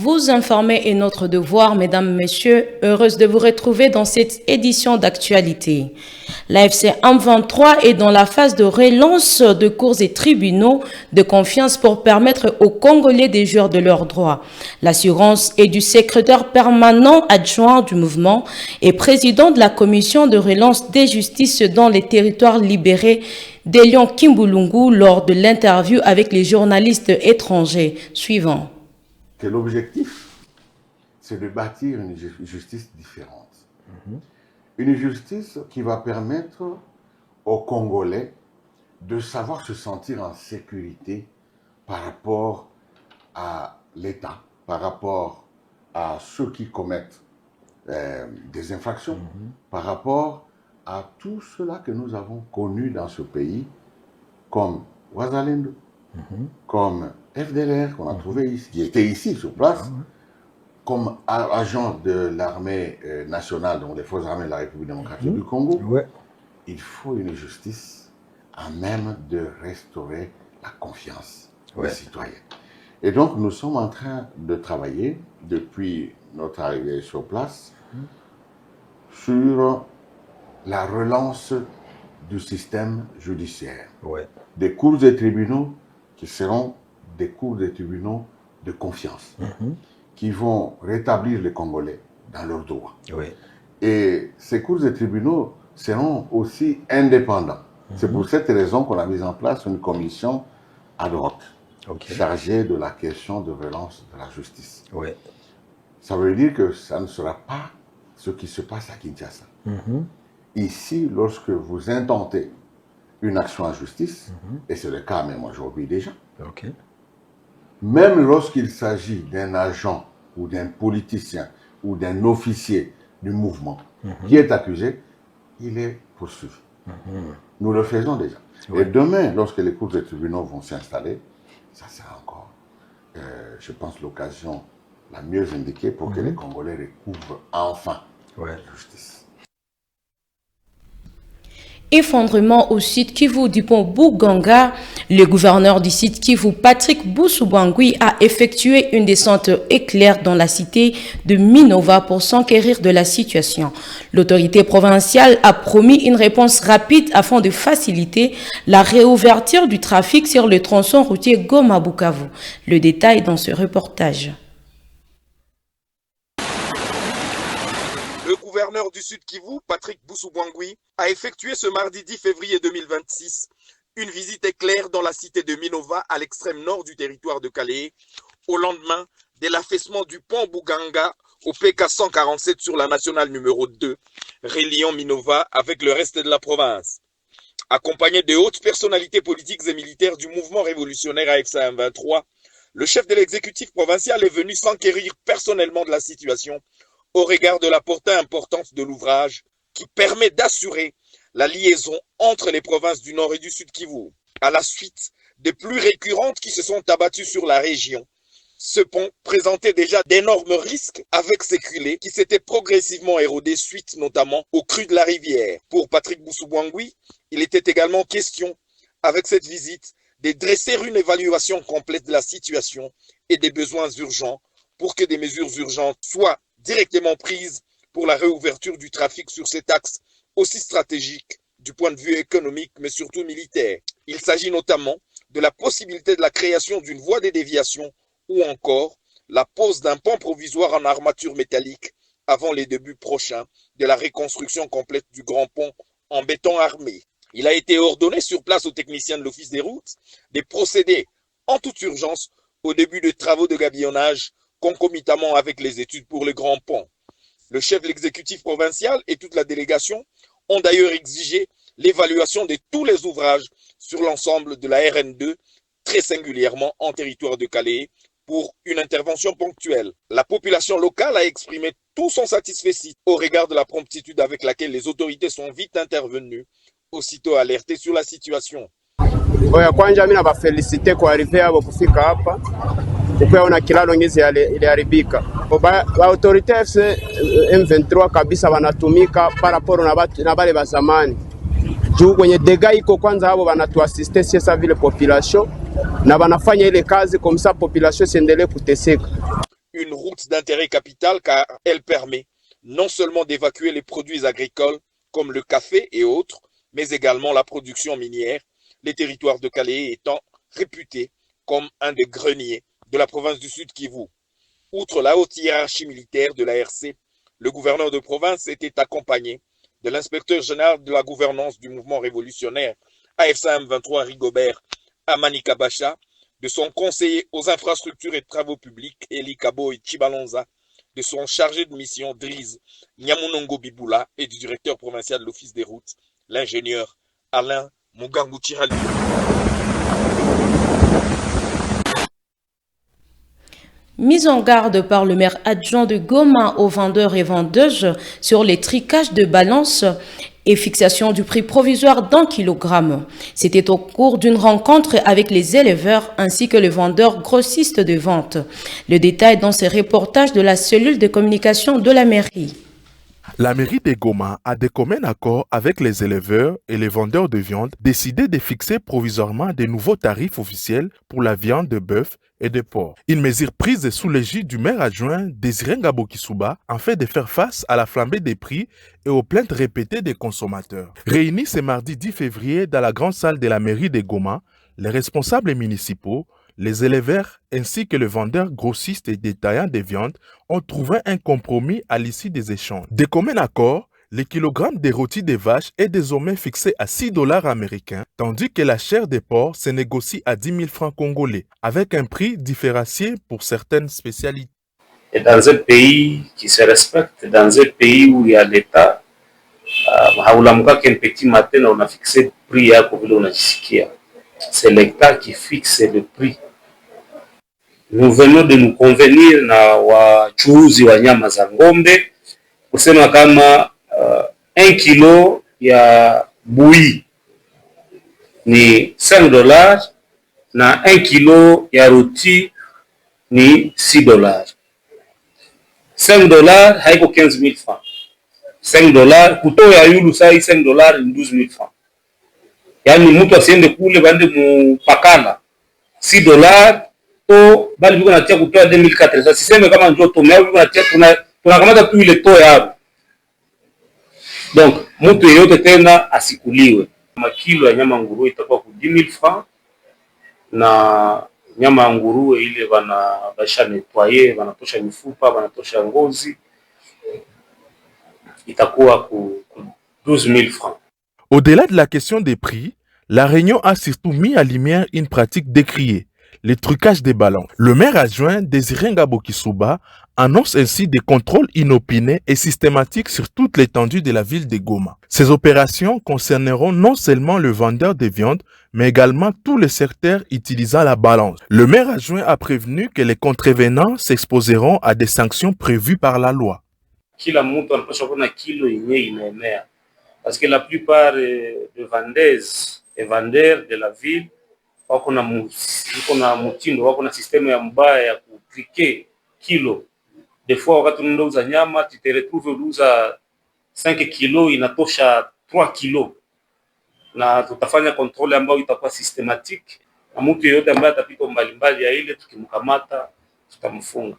Vous informer est notre devoir, mesdames, messieurs. Heureuse de vous retrouver dans cette édition d'actualité. L'AFC M23 est dans la phase de relance de cours et tribunaux de confiance pour permettre aux Congolais de jouir de leurs droits. L'assurance est du secrétaire permanent adjoint du mouvement et président de la commission de relance des justices dans les territoires libérés d'Elion Kimbulungu lors de l'interview avec les journalistes étrangers. Suivant. Que l'objectif, c'est de bâtir une justice différente. Une justice qui va permettre aux Congolais de savoir se sentir en sécurité par rapport à l'État, par rapport à ceux qui commettent des infractions, par rapport à tout cela que nous avons connu dans ce pays, comme Ouazalendo, comme FDLR qu'on a trouvé ici, qui était ici sur place, comme agent de l'armée nationale, donc des forces armées de la République démocratique du Congo. Il faut une justice à même de restaurer la confiance des citoyens. Et donc nous sommes en train de travailler depuis notre arrivée sur place sur la relance du système judiciaire. Des cours et tribunaux qui seront des cours et tribunaux de confiance, qui vont rétablir les Congolais dans leurs droits. Et ces cours et tribunaux seront aussi indépendants. C'est pour cette raison qu'on a mis en place une commission ad hoc chargée de la question de relance de la justice. Ça veut dire que ça ne sera pas ce qui se passe à Kinshasa. Ici, lorsque vous intentez une action en justice, et c'est le cas même aujourd'hui déjà, même lorsqu'il s'agit d'un agent ou d'un politicien ou d'un officier du mouvement qui est accusé, il est poursuivi. Nous le faisons déjà. Et demain, lorsque les cours des tribunaux vont s'installer, ça sera encore, je pense, l'occasion la mieux indiquée pour que les Congolais recouvrent enfin la justice. Effondrement au site Kivu du pont Bouganga, le gouverneur du site Kivu, Patrick Boussoubangui, a effectué une descente éclair dans la cité de Minova pour s'enquérir de la situation. L'autorité provinciale a promis une réponse rapide afin de faciliter la réouverture du trafic sur le tronçon routier Goma-Bukavu. Le détail dans ce reportage. Le gouverneur du Sud Kivu, Patrick Boussoubangui, a effectué ce mardi 10 février 2026 une visite éclair dans la cité de Minova à l'extrême nord du territoire de Calais, au lendemain de l'affaissement du pont Bouganga au PK 147 sur la nationale numéro 2, reliant Minova avec le reste de la province. Accompagné de hautes personnalités politiques et militaires du mouvement révolutionnaire AFC M23, le chef de l'exécutif provincial est venu s'enquérir personnellement de la situation au regard de la portée importante de l'ouvrage qui permet d'assurer la liaison entre les provinces du Nord et du Sud Kivu. À la suite des pluies récurrentes qui se sont abattues sur la région, ce pont présentait déjà d'énormes risques avec ses culées qui s'étaient progressivement érodés suite notamment aux crues de la rivière. Pour Patrick Boussoubangui, il était également question, avec cette visite, de dresser une évaluation complète de la situation et des besoins urgents pour que des mesures urgentes soient directement prises pour la réouverture du trafic sur cet axe aussi stratégique du point de vue économique, mais surtout militaire. Il s'agit notamment de la possibilité de la création d'une voie de déviation ou encore la pose d'un pont provisoire en armature métallique avant les débuts prochains de la reconstruction complète du grand pont en béton armé. Il a été ordonné sur place aux techniciens de l'Office des routes de procéder en toute urgence au début des travaux de gabillonnage concomitamment avec les études pour le grand pont. Le chef de l'exécutif provincial et toute la délégation ont d'ailleurs exigé l'évaluation de tous les ouvrages sur l'ensemble de la RN2, très singulièrement en territoire de Calais, pour une intervention ponctuelle. La population locale a exprimé tout son satisfecit au regard de la promptitude avec laquelle les autorités sont vite intervenues, aussitôt alertées sur la situation. Kwanza mimi nabafelicite kwa arrive yabo kufika hapa. Ukiona kilalo ngizi iliharibika. Ba autorite M23 kabisa wanatumika paraporo na bale ba zamani. Juu kwenye dega iko kwanza hao wanatuasiste sasa vile population na wanafanya ile kazi comme ça population siendelee kuteseka. Une route d'intérêt capital car elle permet non seulement d'évacuer les produits agricoles comme le café et autres, mais également la production minière, les territoires de Calais étant réputés comme un des greniers de la province du Sud Kivu. Outre la haute hiérarchie militaire de l'ARC, le gouverneur de province était accompagné de l'inspecteur général de la gouvernance du mouvement révolutionnaire AFC M23 Rigobert Amani Kabacha, de son conseiller aux infrastructures et travaux publics Eli Kabo et Chibalonza, de son chargé de mission Driz Nyamunongo Biboula et du directeur provincial de l'Office des routes, l'ingénieur Alain Mugangu Chirali. Mise en garde par le maire adjoint de Goma aux vendeurs et vendeuses sur les tricages de balance et fixation du prix provisoire d'un kilogramme. C'était au cours d'une rencontre avec les éleveurs ainsi que les vendeurs grossistes de vente. Le détail dans ces reportages de la cellule de communication de la mairie. La mairie de Goma a de commun accord avec les éleveurs et les vendeurs de viande décidé de fixer provisoirement de nouveaux tarifs officiels pour la viande de bœuf et de porc. Une mesure prise sous l'égide du maire adjoint Désiré Ngabo-Kisuba afin de faire face à la flambée des prix et aux plaintes répétées des consommateurs. Réunis ce mardi 10 février dans la grande salle de la mairie de Goma, les responsables municipaux, les éleveurs ainsi que les vendeurs grossistes et détaillants de viande ont trouvé un compromis à l'issue des échanges. De commun accord, le kilogramme des rôtis des vaches est désormais fixé à 6 $ américains, tandis que la chair des porcs se négocie à 10 000 francs congolais, avec un prix différencié pour certaines spécialités. Et dans un pays qui se respecte, dans un pays où il y a l'État, qu'un petit matin on a fixé le prix à c'est l'État qui fixe le prix. Nous venons de nous convenir na wachuuzi wa nyama za ng'ombe kusema kama 1 kilo ya bui ni 5 $ na 1 kilo ya roti ni 6 $. 5 $ haiko 15 000 francs. 5 $ kutoa ya yulu sai 5 $ ni 12 000 francs. Yani mtu asiende kule bande mupakala 6 $ to bali biko natia kutoa 2400. Siseme kama njoo tomea biko natia tunakamata tu ile toa yao. Donc mtu yeyote tena asikuliwe. Makilo ya nyama nguruwe itakuwa ku 10 000 francs na nyama nguruwe ile basha nettoyer, banatosha mifupa, banatosha ngozi itakuwa ku 12 000 francs. Au-delà de la question des prix, la réunion a surtout mis à lumière une pratique décriée, le trucage des ballons. Le maire adjoint Désiré Ngabo-Kisuba annonce ainsi des contrôles inopinés et systématiques sur toute l'étendue de la ville de Goma. Ces opérations concerneront non seulement le vendeur de viande, mais également tous les secteurs utilisant la balance. Le maire adjoint a prévenu que les contrevenants s'exposeront à des sanctions prévues par la loi. Kila mtu anapaswa kuwa na kilo yenye inaenea. Parce que la plupart des vendeuses et vendeurs de la ville wako na mutindo, wako na système ya mbaya ya kutrike kilo. Des fois wakati unauza nyama tu te retrouves uza 5 kilo inatosha 3 kilo. Na tutafanya contrôle ambayo itakuwa systématique. Na mtu yeyote ambaye atapita mbalimbali ya ile tukimkamata tutamfunga.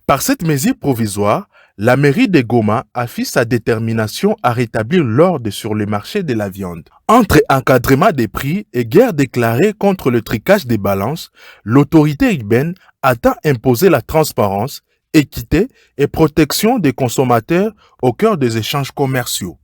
Par cette mesure provisoire, la mairie de Goma affiche sa détermination à rétablir l'ordre sur le marché de la viande. Entre encadrement des prix et guerre déclarée contre le tricage des balances, l'autorité urbaine attend imposer la transparence, équité et protection des consommateurs au cœur des échanges commerciaux.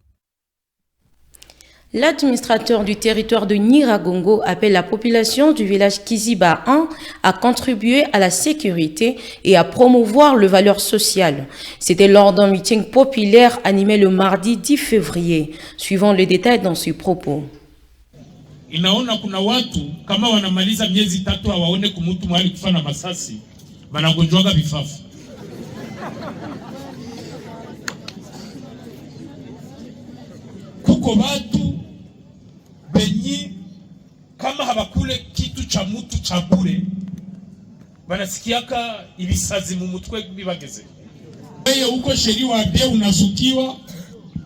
L'administrateur du territoire de Nyiragongo appelle la population du village Kiziba 1 à contribuer à la sécurité et à promouvoir le valeur sociale. C'était lors d'un meeting populaire animé le mardi 10 février. Suivant le détail dans ce propos. Inaona kuna watu kama wanamaliza miezi 3 hawaone kumutu mahali kufana masasi wanagonjwaga vifafu. Kuko watu benyi kama habakule kitu cha mutu cha bure banasikiaka ibisazi mu mutwe bibageze. Wewe uko sheria wa bia unasukiwa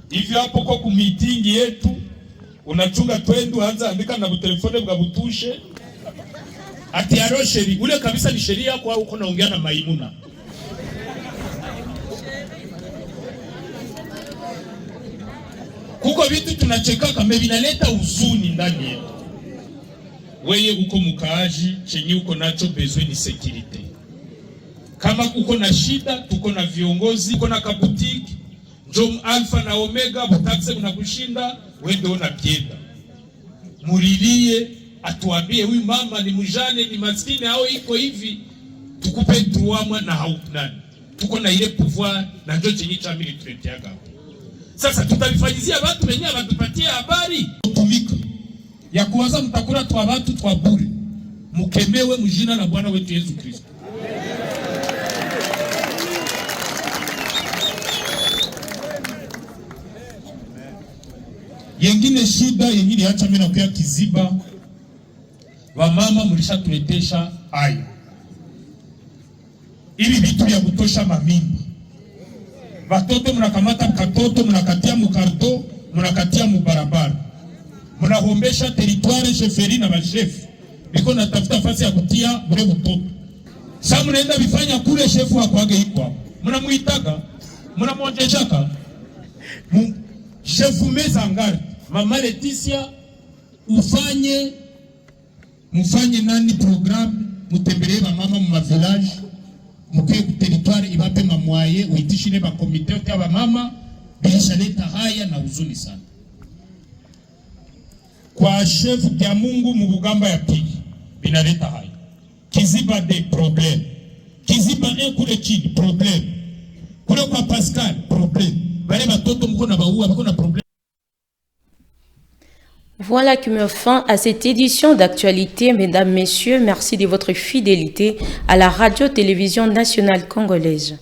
hivyo hapo kwa kumitingi yetu unachunga twendu anza andika na telefone bwa butushe ati aro sheria ule kabisa ni sheria kwa uko naongea na Maimuna Kuko vitu tunacheka kama vinaleta huzuni ndani yetu. Wewe uko mkaaji, chenye uko nacho bezwe ni security. Kama uko na shida, tuko na viongozi, uko na kabutiki, Jom Alpha na Omega, butaxe unakushinda, wewe ndio unapienda. Murilie, atuambie huyu mama ni mjane, ni maskini au iko hivi, tukupe tuamwa na haupnani. Tuko na ile pouvoir na ndio chenye cha military yako. Sasa tutavifanyizia watu wenyewe watupatie habari tumika ya kuwaza mtakula twa watu twa bure. Mukemewe mjina la Bwana wetu Yesu Kristo. Yengine shida yengine acha mimi nakuya Kiziba. Wamama mlishatuletesha hayo. Hivi vitu vya kutosha mamimba. Watoto mnakamata katoto mnakatia mukarto, mnakatia mubarabara. Mnahombesha territoire cheferi na bashefu. Biko natafuta fasi ya kutia bure mtoto. Sasa mnaenda bifanya kule shefu akwage iko. Mnamuitaga, mnamuonjeshaka. Shefu meza ngari, Mama Leticia mufanye nani program, mutembelee mama mu village. Mukiye ku territoire ibape mamwaye uitishine ba komite yote aba mama bilisha leta haya na huzuni sana. Kwa chef ya Mungu mu Bugamba ya pili binaleta haya. Kiziba de problème. Kiziba kule chini problème. Kule kwa Pascal problème. Bale batoto mko na baua bako na problème. Voilà qui met fin à cette édition d'actualité. Mesdames, Messieurs, merci de votre fidélité à la radio-télévision nationale congolaise.